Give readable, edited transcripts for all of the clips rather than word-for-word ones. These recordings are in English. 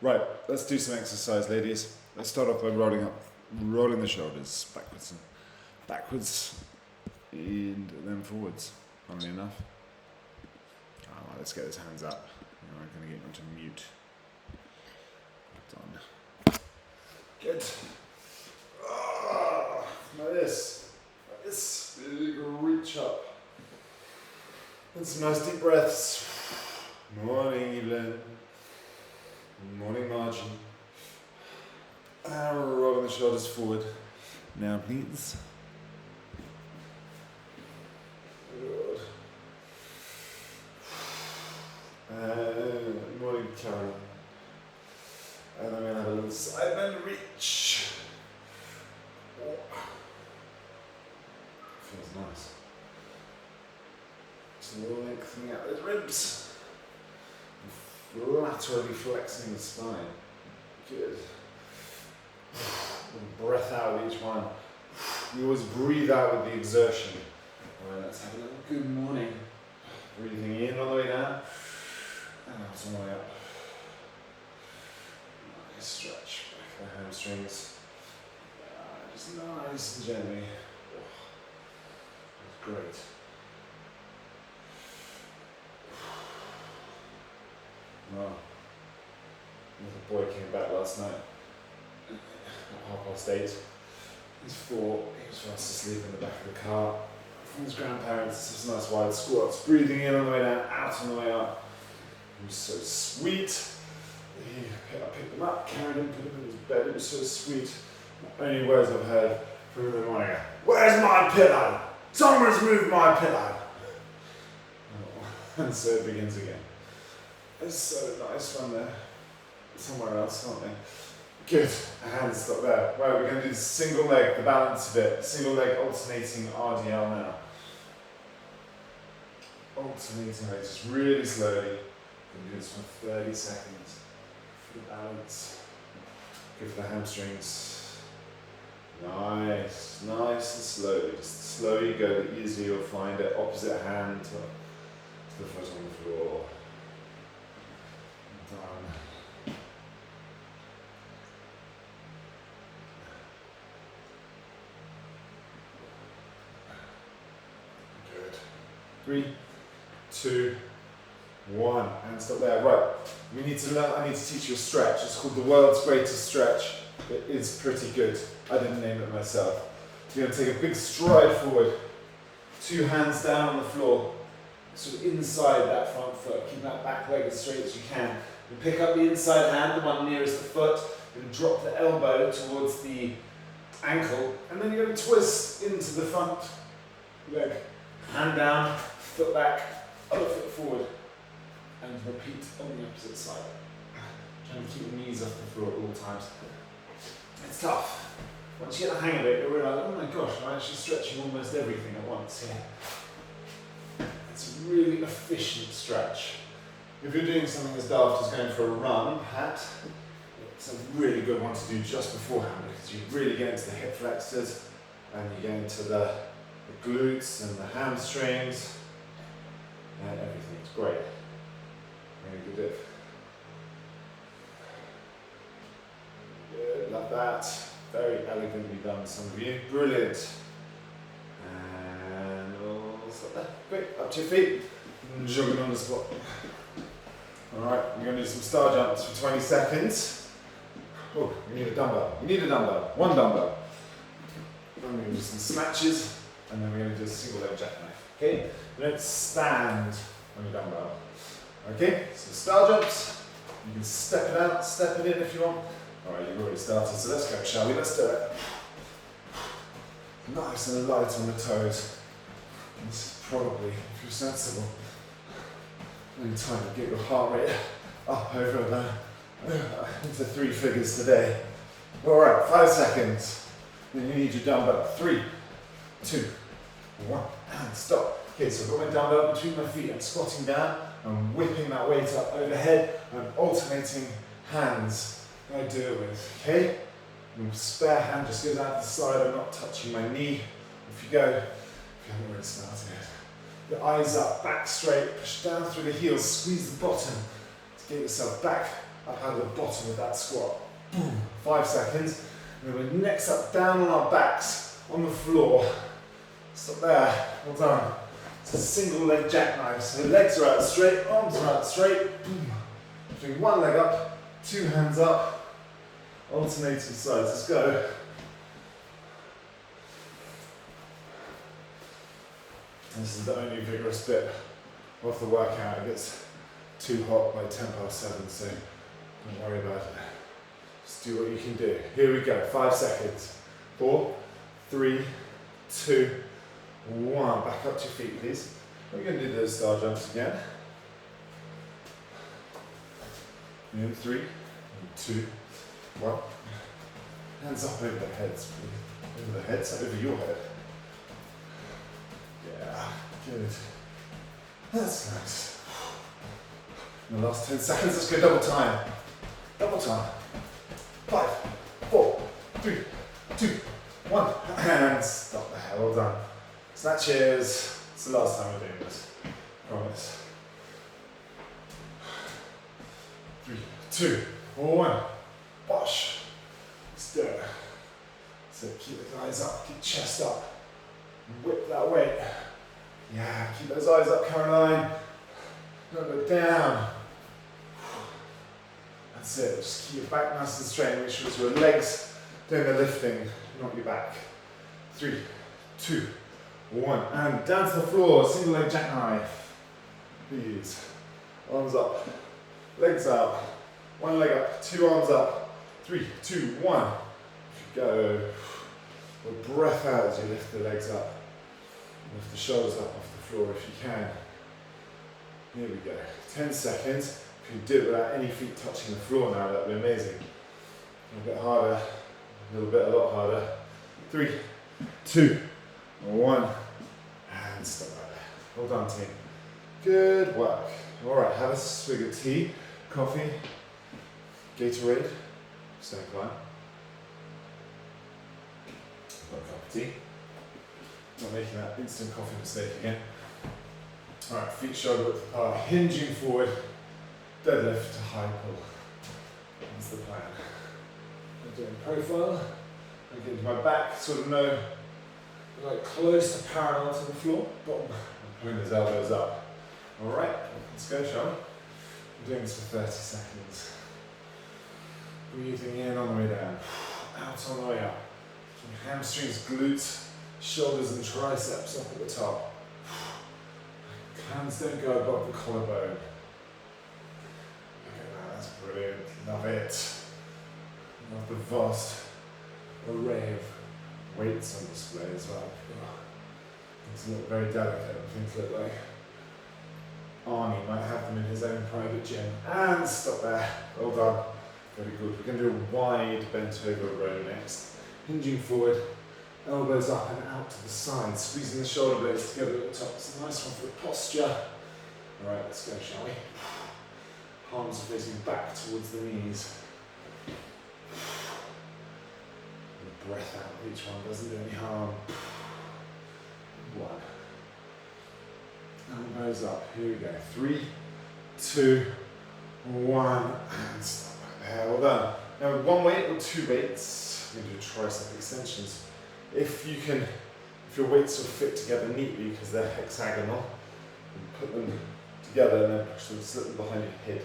Right, let's do some exercise, ladies. Let's start off by rolling the shoulders backwards, and then forwards. Funnily enough. Alright, let's get those hands up. I'm going to get onto mute. Done. Good. Like this. Like this. Reach up. And some nice deep breaths. Morning, Evelyn. Morning, Margin. Rolling the shoulders forward. Now, please. Good. Morning, Carol. And then we're going to have a little side bend reach. Feels nice. Just lengthening out those ribs. Laterally flexing the spine. Good. And breath out with each one. You always breathe out with the exertion. Alright, let's have a little good morning. Breathing in all the way down. And out all the way up. Nice stretch back the hamstrings. Just nice and gently. That's great. Wow. Little boy came back last night at 8:30. He's 4. He was fast asleep in the back of the car. From his grandparents, it's nice wide squats. Breathing in on the way down, out on the way up. He was so sweet. I picked him up, carried him, put him in his bed. It was so sweet. The only words I've heard from him in the morning are, "Where's my pillow? Someone's moved my pillow." And so it begins again. It's so nice when they're somewhere else, aren't they? Good. Hands stop there. Right, we're going to do the single leg, the balance bit. Single leg alternating RDL now. Alternating legs, just really slowly. We're going to do this for 30 seconds. For the balance. Good for the hamstrings. Nice, nice and slowly. Just slowly go, the easier you'll find it. Opposite hand to the foot on the floor. Done. Good. 3, 2, 1, and stop there. Right. We need to learn. I need to teach you a stretch. It's called the world's greatest stretch. It is pretty good. I didn't name it myself. So you're going to take a big stride forward. 2 hands down on the floor. Sort of inside that front foot. Keep that back leg as straight as you can. And pick up the inside hand, the one nearest the foot, and drop the elbow towards the ankle, and then you're going to twist into the front leg. Hand down, foot back, other foot forward, and repeat on the opposite side. Trying to keep the knees off the floor at all times. It's tough. Once you get the hang of it, you'll realise, oh my gosh, I'm actually stretching almost everything at once here. It's a really efficient stretch. If you're doing something as daft as going for a run, it's a really good one to do just beforehand because you really get into the hip flexors and you get into the glutes and the hamstrings and everything. It's great. Really good. Good, like that. Very elegantly done, some of you. Brilliant. And we'll stop there. Great, up to your feet. And jogging on the spot. Alright, we're going to do some star jumps for 20 seconds. Oh, we need a dumbbell. You need a dumbbell. One dumbbell. Then we're going to do some snatches, and then we're going to do a single leg jackknife. Okay? Let's stand on your dumbbell. Okay, so star jumps. You can step it out, step it in if you want. Alright, you've already started, so let's go, shall we? Let's do it. Nice and light on the toes. This is probably, if you're sensible, only time to get your heart rate up over into 3 figures today. Alright, 5 seconds. Then you need your dumbbell. 3, 2, 1, and stop. Okay, so I've got my dumbbell between my feet. I'm squatting down. I'm whipping that weight up overhead. I'm alternating hands I do it with. Okay? And spare hand just goes out to the side. I'm not touching my knee. If you go, if you haven't already started yet. The eyes up, back straight, push down through the heels, squeeze the bottom to get yourself back up out of the bottom of that squat. Boom. 5 seconds. And then we're next up, down on our backs, on the floor. Stop there. Well done. It's a single leg jackknife. So the legs are out straight, arms are out straight. Boom. Doing one leg up, 2 hands up, alternating sides. Let's go. This is the only vigorous bit of the workout. It gets too hot by 7:10, so don't worry about it. Just do what you can do. Here we go, 5 seconds. 4, 3, 2, 1. Back up to your feet, please. We're going to do those star jumps again. In 3, 2, 1. Hands up over the heads, please. Over the heads, over your head. Yeah, good. That's nice. In the last 10 seconds, let's go double time. Double time. 5, 4, 3, 2, 1. And stop there. Well done. Snatches. It's the last time we're doing this. Promise. 3, 2, 1. Bosh. Let's do it. So keep the eyes up, keep chest up. Whip that weight. Yeah, keep those eyes up, Caroline. Don't look down. That's it. Just keep your back nice and straight. Make sure it's your legs doing the lifting, not your back. 3, 2, 1. And down to the floor. Single leg jackknife. Please. Arms up. Legs out. One leg up. 2 arms up. 3, 2, 1. Go. With breath out as you lift the legs up. Lift the shoulders up off the floor if you can. Here we go. 10 seconds. If you do it without any feet touching the floor now, that would be amazing. A bit harder. A little bit, a lot harder. 3, 2, 1. And stop right there. Well done, team. Good work. Alright, have a swig of tea, coffee, Gatorade, same climb. Got a cup of tea. Not making that instant coffee mistake again. Alright, feet shoulder width apart, hinging forward, deadlift to high pull. That's the plan. I'm doing profile. I get into my back, sort of know, like close to parallel to the floor. Bottom. I'm pulling those elbows up. Alright, let's go, shall we? I'm doing this for 30 seconds. Breathing in on the way down, out on the way up. Hamstrings, glutes, shoulders and triceps up at the top. Hands don't go above the collarbone. Look at that, that's brilliant. Love it. Love the vast array of weights on display as well. These look very delicate, things look like Arnie might have them in his own private gym. And stop there. Well done. Very good. We're going to do a wide bent over row next. Hinging forward, elbows up and out to the side, squeezing the shoulder blades together at the top. It's a nice one for the posture. Alright, let's go, shall we? Palms are facing back towards the knees. And breath out with each one, doesn't do any harm. 1. Elbows up, here we go. 3, 2, 1, and stop right there. Well done. Now with 1 weight or 2 weights, we're going to do tricep extensions. If your weights will fit together neatly because they're hexagonal, put them together and then push them, slip them behind your head.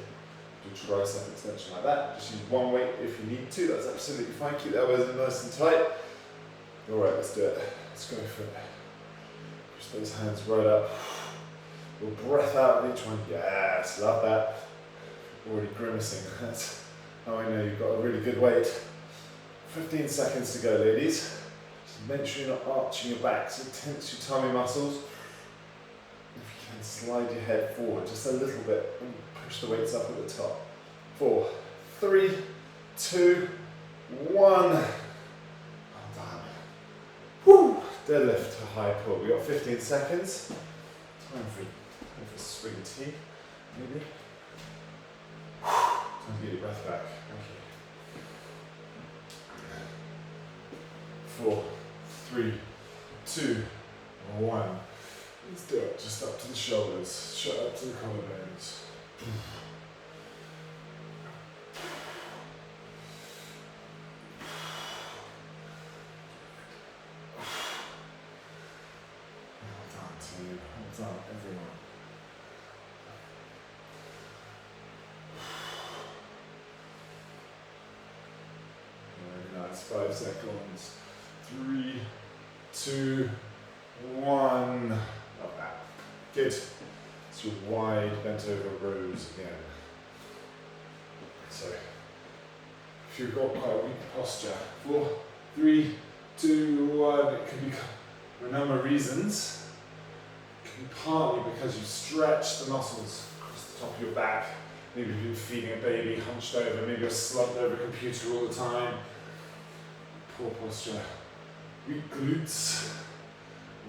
Do tricep extension like that. Just use 1 weight if you need to, that's absolutely fine. Keep the elbows in nice and tight. Alright, let's do it. Let's go for it. Push those hands right up. We'll breath out with each one. Yes, love that. Already grimacing. That's how I know you've got a really good weight. 15 seconds to go, ladies. Just make sure you're not arching your back, so tense your tummy muscles. If you can, slide your head forward just a little bit and push the weights up at the top. 4, 3, 2, 1. Well done. Woo! Deadlift to high pull. We got 15 seconds. Time for a swig of tea, maybe. Time to get your breath back. Thank you. 4, 3, 2, 1. Let's do it. Just up to the shoulders, shut up to the collarbones. done, everyone. Very nice. 5 seconds. 3, 2, 1. Love that. Good. So wide bent over rows again. So if you've got quite a weak posture, 4, 3, 2, 1. It can be for a number of reasons. It can be partly because you stretch the muscles across the top of your back. Maybe you've been feeding a baby hunched over, maybe you're slumped over a computer all the time. Poor posture. Weak glutes,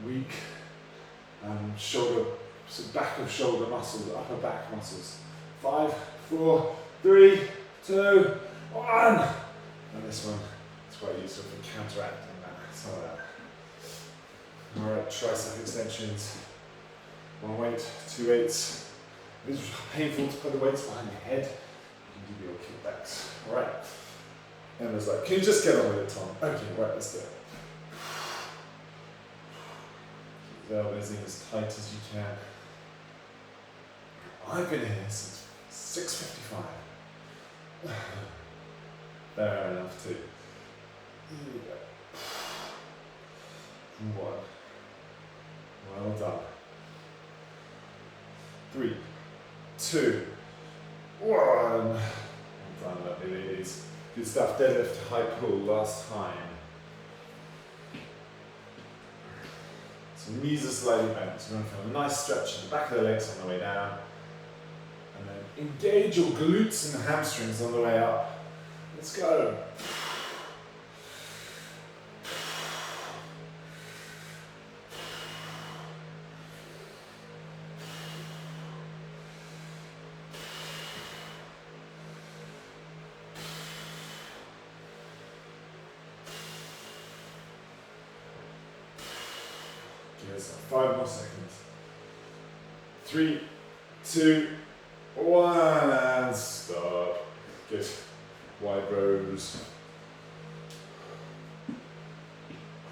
weak shoulder, so back of shoulder muscles, upper back muscles. 5, 4, 3, 2, 1. And this one is quite useful for counteracting that, some of that. Alright, tricep extensions. 1 weight, 2 weights. If it's painful to put the weights behind your head, you can do your kickbacks. Alright. Emma's like, can you just get on with it, Tom? Okay, right, let's do it. Keep the elbows in as tight as you can. I've been here since 6:55. Fair enough too. Here we go. 1. Well done. 3, 2, 1. Well done, lovely ladies. Good stuff. Deadlift to high pull last time. So knees are slightly bent. So we're going to feel a nice stretch in the back of the legs on the way down. And then engage your glutes and hamstrings on the way up. Let's go. Give us 5 more seconds. 3, 2, 1, and stop. Good. Wide rows.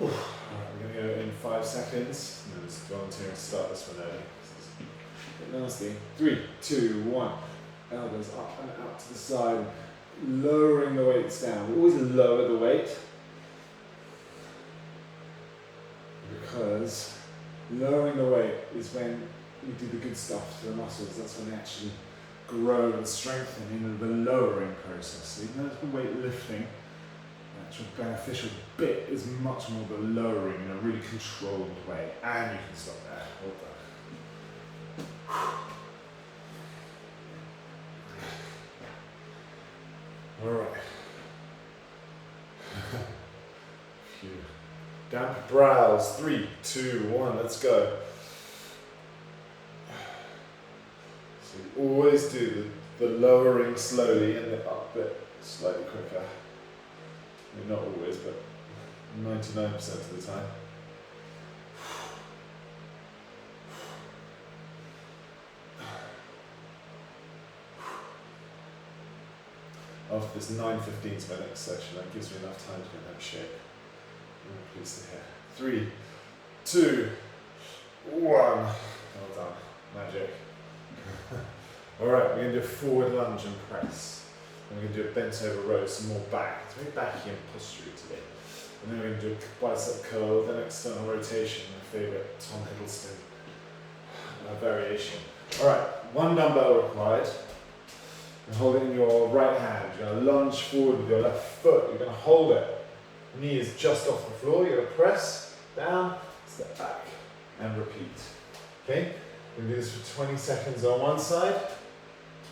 Alright, we're going to go in 5 seconds. And then just volunteering to start this one early. This is a bit nasty. 3, 2, 1. Elbows up and out to the side. Lowering the weights down. We always lower the weight because lowering the weight is when you do the good stuff to the muscles. That's when they actually grow and strengthen in the lowering process. So even though it's the weight lifting, the actual beneficial bit is much more the lowering in a really controlled way. And you can stop there. Hold that. Alright. Phew. Damp brows. 3, 2, 1. Let's go. So you always do the lowering slowly and the up bit slightly quicker. I mean, not always, but 99% of the time. After this 9:15 is my next section, that gives me enough time to get that shape. I'm pleased to hear. 3, 2, 1. Well done. Magic. Alright, we're going to do a forward lunge and press. And we're going to do a bent over row, some more back. It's very backy and postural today. And then we're going to do a bicep curl, then external rotation, my favourite Tom Hiddleston variation. Alright, 1 dumbbell required. And hold it in your right hand. You're going to lunge forward with your left foot. You're going to hold it. Knee is just off the floor. You're going to press down, step back, and repeat. Okay? We're going to do this for 20 seconds on one side,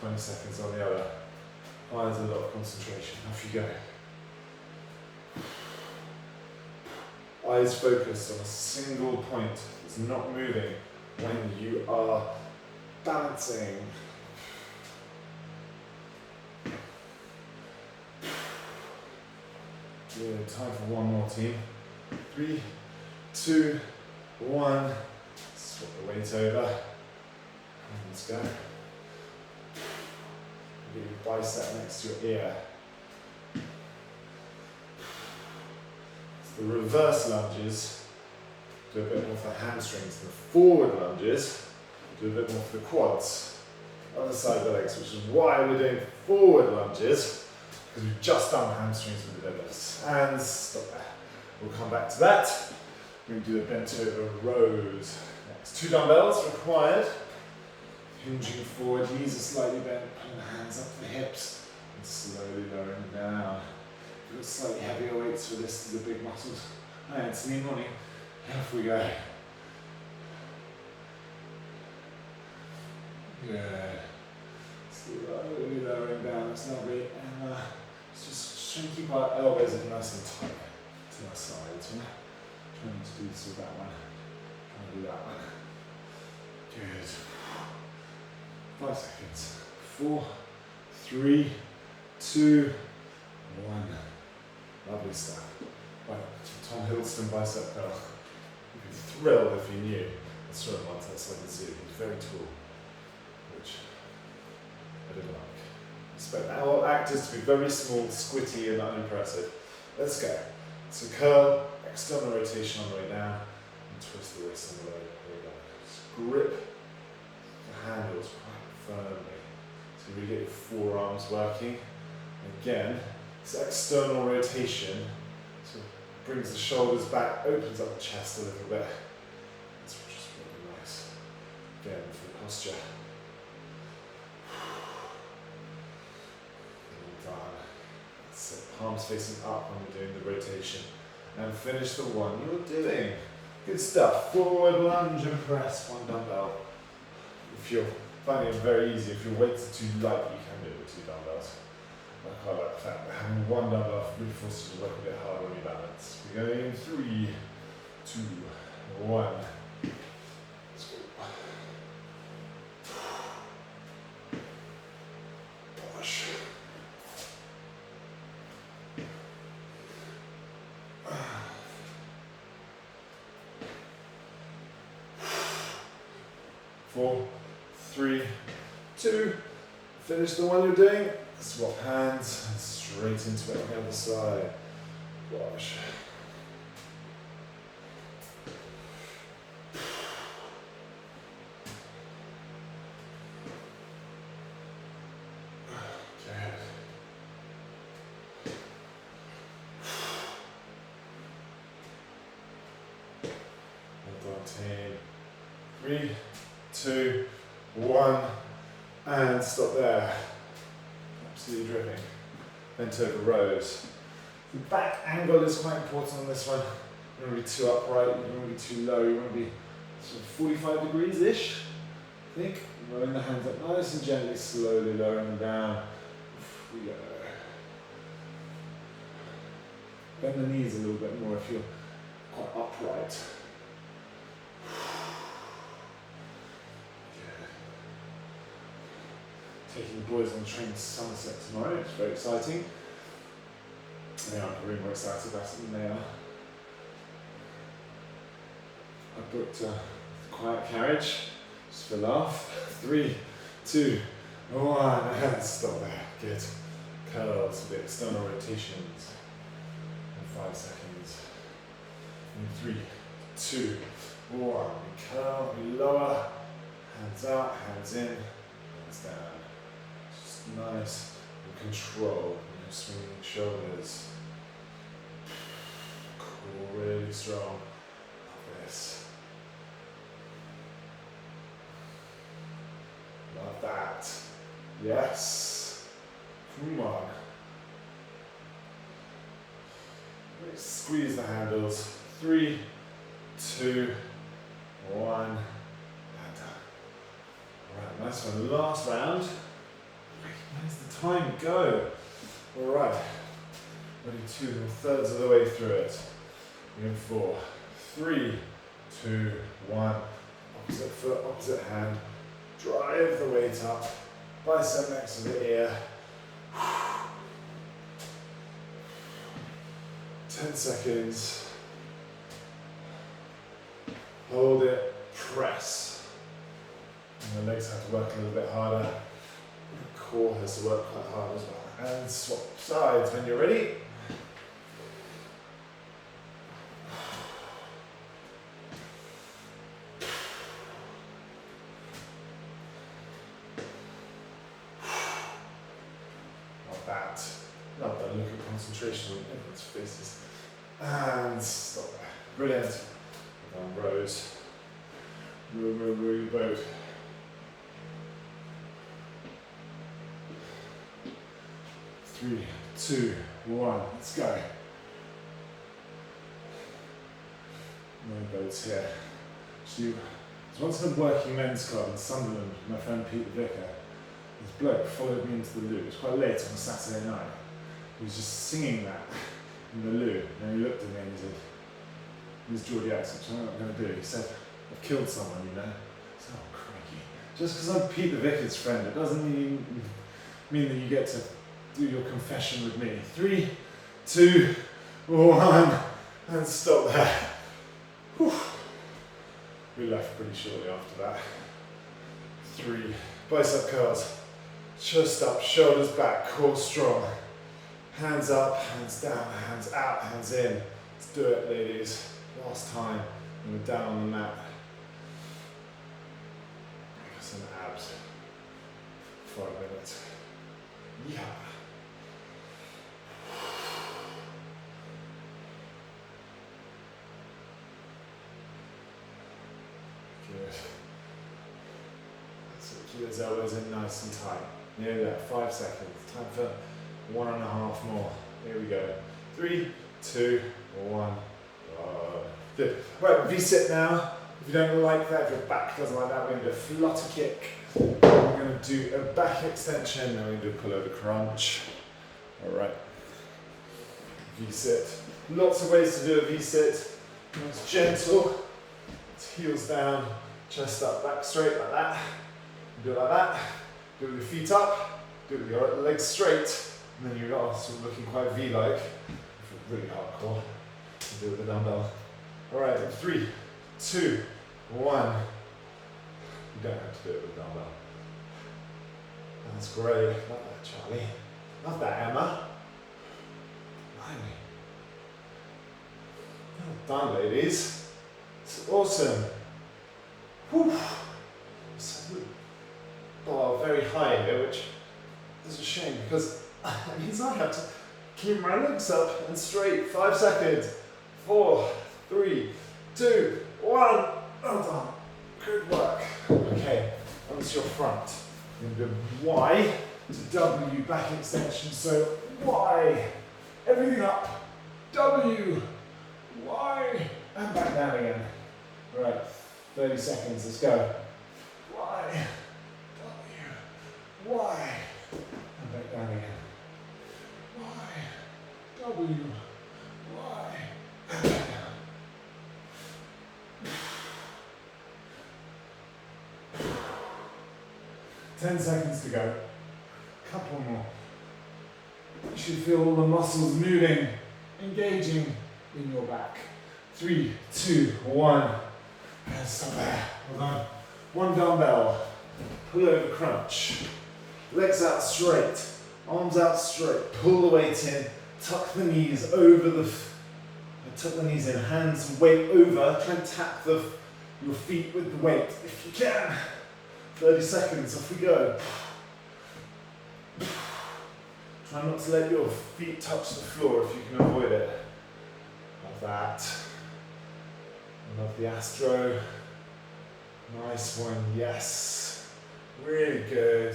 20 seconds on the other. Requires a lot of concentration. Off you go. Eyes focused on a single point. It's not moving when you are balancing. Good. Time for one more, team. 3, 2, 1. Swap the weight over. And let's go. Get your bicep next to your ear. It's the reverse lunges, do a bit more for the hamstrings. The forward lunges, do a bit more for the quads. Other side of the legs, which is why we're doing forward lunges, because we've just done hamstrings with the deadlifts. And stop there. We'll come back to that. We're going to do the bent over rows next. 2 dumbbells required. Hinging forward, knees are slightly bent, putting the hands up to the hips, and slowly lowering down. You've got slightly heavier weights for this, these are big muscles. And it's knee morning. Off we go. Good. Slowly lowering down, that's lovely. And just trying to keep our elbows nice and tight to our sides. Yeah? Trying to do this with that one. Trying to do that one. Good. 5 seconds. 4, 3, 2, 1. Lovely stuff. Right, Tom Hiddleston bicep curl. You'd be thrilled if you knew. Let's throw him onto that side of the zoo. He's very tall, which I didn't like. I expect our actors to be very small, squitty, and unimpressive. Let's go. So curl, external rotation on the way down, and twist the wrist on the way down. Just grip the handles quite firmly. So you really get your forearms working. Again, it's external rotation. So brings the shoulders back, opens up the chest a little bit. That's just really nice. Again, for the posture. And done. That's it. Palms facing up when we're doing the rotation. And finish the one you're doing. Good stuff. Forward lunge and press, 1 dumbbell. If you're finding it very easy, if your weights are too light, you can do it with 2 dumbbells. I quite like the fact that having 1 dumbbell really forces you to work a bit harder on your balance. We're going in 3, 2, 1. Let's go. Push. 4, 3, 2. Finish the one you're doing. Swap hands and straight into it on the other side. Wash. Good. Well done, team. 3, 2, 1, and stop there. Absolutely dripping. Bent over rows. The back angle is quite important on this one. You don't want to be too upright, you don't want to be too low, you want to be sort of 45 degrees-ish, I think. Rolling the hands up nice and gently, slowly lowering them down. Off we go. Bend the knees a little bit more if you're quite upright. Taking the boys on the train to Somerset tomorrow, it's very exciting. They are really more excited about it than they are. I booked a quiet carriage, just for a laugh. 3, 2, 1, and stop there. Good. Curls with the external rotations. In 5 seconds. In 3, 2, 1. We curl, we lower, hands out, hands in, hands down. Nice and control when you're swinging shoulders. Core really strong. Love this. Love that. Yes. Come on. Let's squeeze the handles. 3, 2, 1. And done. Alright, nice one. Last round. Where's the time go? Alright, only 2/3 of the way through it. In 4, 3, 2, 1. Opposite foot, opposite hand. Drive the weight up. Bicep next to the ear. 10 seconds. Hold it, press. And the legs have to work a little bit harder. The core has to work quite hard as well. And swap sides when you're ready. Love that look of concentration on everyone's faces. And stop there. Brilliant. Down rows. Row your boat. 3, 2, 1. Let's go. No boats here. Actually, I was once in a working men's club in Sunderland with my friend Pete the Vicar. This bloke followed me into the loo. It was quite late on a Saturday night. He was just singing that in the loo, and he looked at me and he said, in his Geordie accent, which I don't know what I'm going to do. He said, I've killed someone, you know. I said, oh, crikey. Just because I'm Pete the Vicar's friend, it doesn't mean that you get to do your confession with me. 3, 2, 1, and stop there. Whew. We left pretty shortly after that. 3, bicep curls. Chest up, shoulders back, core strong. Hands up, hands down, hands out, hands in. Let's do it, ladies. Last time, and we're down on the mat. Make us some abs. 5 minutes. Yeah. Good. So keep those elbows in nice and tight. Nearly there, 5 seconds. Time for 1.5 more. Here we go. 3, 2, 1. Good. Right, V-sit now. If you don't like that, if your back doesn't like that, we're going to do a flutter kick. We're going to do a back extension, then we're going to do a pullover crunch. Alright. V-sit. Lots of ways to do a V-sit. It's gentle. It's heels down, chest up, back straight like that. Do it like that. Do it with your feet up. Do it with your legs straight. And then you're sort of looking quite V-like. Really hardcore. Do it with the dumbbell. Alright, 3, 2, 1. You don't have to do it with the dumbbell. That's great. Love that, Charlie. Love that, Emma. Blimey. Well done, ladies. It's awesome. Whew. So, bar very high here, which is a shame because it means I have to keep my legs up and straight. 5 seconds. 4, 3, 2, 1. Well done. Good work. Okay, onto your front. You're going to do Y to W back extension. So Y, everything up. W, Y, and back down again. Right, 30 seconds. Let's go. Y, W, Y, and back down again. Y, W, Y. 10 seconds to go. Couple more. You should feel all the muscles moving, engaging in your back. 3, 2, 1. And stop there. Hold on. 1 dumbbell. Pull over crunch. Legs out straight. Arms out straight. Pull the weight in. Tuck the knees over the. Tuck the knees in. Hands weight over. Try and tap your feet with the weight if you can. 30 seconds, off we go. Try not to let your feet touch the floor if you can avoid it. Love that. Love the Astro. Nice one, yes. Really good.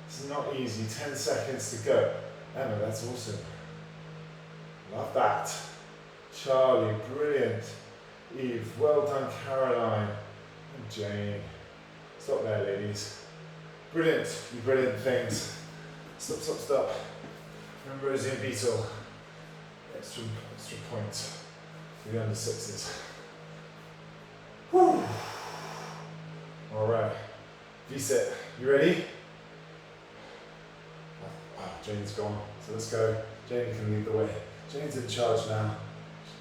It's not easy, 10 seconds to go. Emma, that's awesome. Love that. Charlie, brilliant. Eve, well done, Caroline. And Jane. Stop there, ladies. Brilliant, you brilliant things. Stop, stop, stop. Remember Rosie and Beetle. Extra points for the under 6s. Whew. Alright, V-sit. You ready? Oh, Jane's gone, so let's go. Jane can lead the way. Jane's in charge now.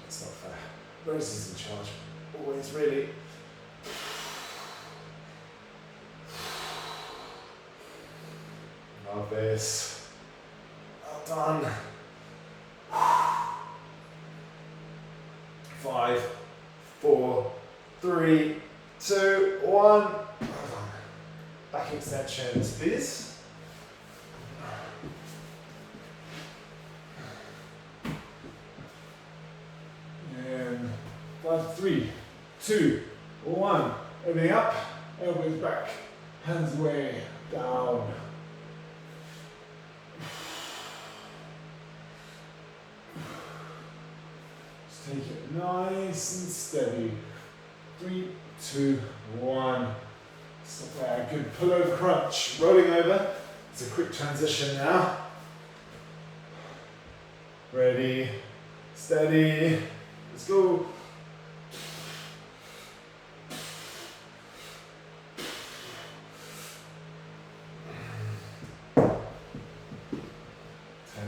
That's not fair. Rosie's in charge. Always, really. Love this. Well done. 5, 4, 3, 2, 1. Well done. Back extensions, please. 3, 2, 1. Everything up, elbows back, hands away, down. Just take it nice and steady. 3, 2, 1. Stop there. Good. Pull over crunch. Rolling over. It's a quick transition now. Ready, steady. Let's go.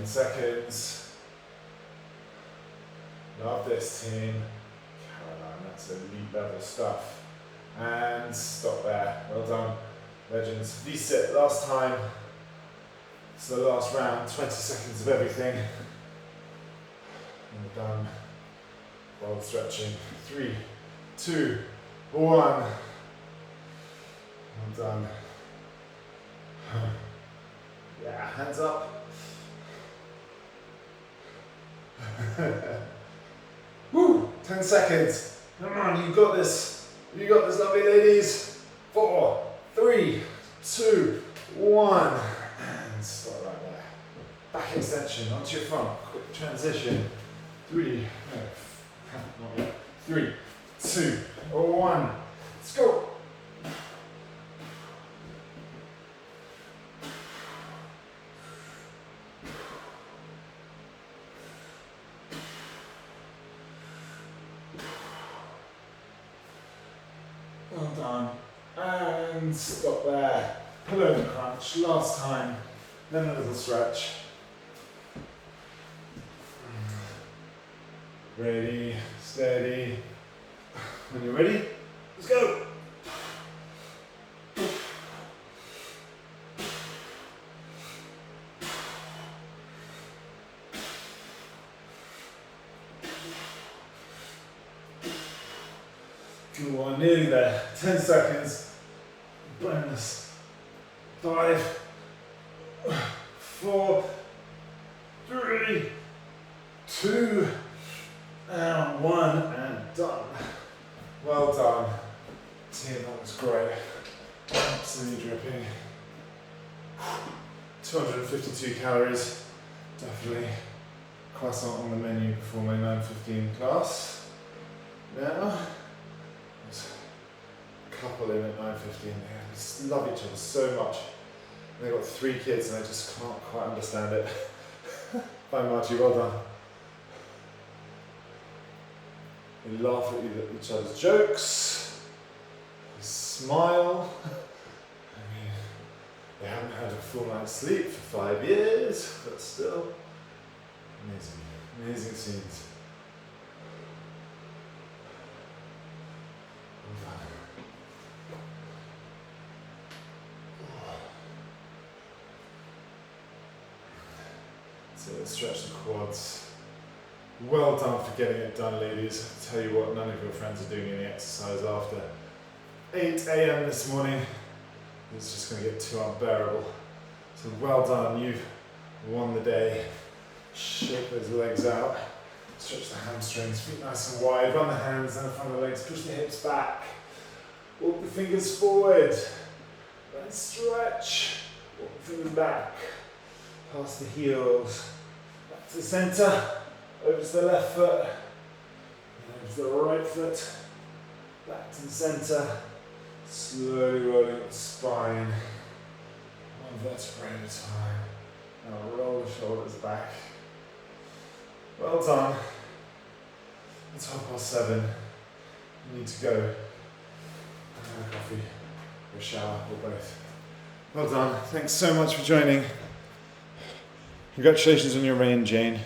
Seconds. Love this team. Caroline, that's elite level stuff. And stop there. Well done, legends. V-sit, last time. It's the last round, 20 seconds of everything. And we're done. Well stretching. 3, 2, 1. Well done. Yeah, hands up. Woo! 10 seconds. Come on, you got this. You got this, lovely ladies. 4, 3, 2, 1. And stop right there. Back extension onto your front. Quick transition. 3, 3, 2, 1. Let's go. Well done. And stop there. Pull over crunch. Last time. Then a little stretch. Ready, steady. When you're ready, let's go. Come on, nearly there. 10 seconds. Bonus. 5, 4, 3, 2, and 1, and done. Well done. Team, that was great. Absolutely dripping. 252 calories. Definitely croissant on the menu before my 9:15 class. Now, couple in at 9:15. They just love each other so much. They've got 3 kids and I just can't quite understand it. Bye Margie, well done. They laugh at each other's jokes. They smile. I mean, they haven't had a full night's sleep for 5 years, but still, amazing, amazing scenes. Well done. So let's stretch the quads. Well done for getting it done, ladies. I tell you what, none of your friends are doing any exercise after 8 a.m. this morning. It's just going to get too unbearable. So well done, you've won the day. Shake those legs out. Stretch the hamstrings, feet nice and wide. Run the hands in front of the legs, push the hips back. Walk the fingers forward. Then stretch. Walk the fingers back. Past the heels. Back to the centre. Over to the left foot, and over to the right foot, back to the centre, slowly rolling up the spine, one vertebrae at a time. Now roll the shoulders back. Well done. It's 7:30. You need to go have a coffee or a shower or both. Well done. Thanks so much for joining. Congratulations on your reign, Jane.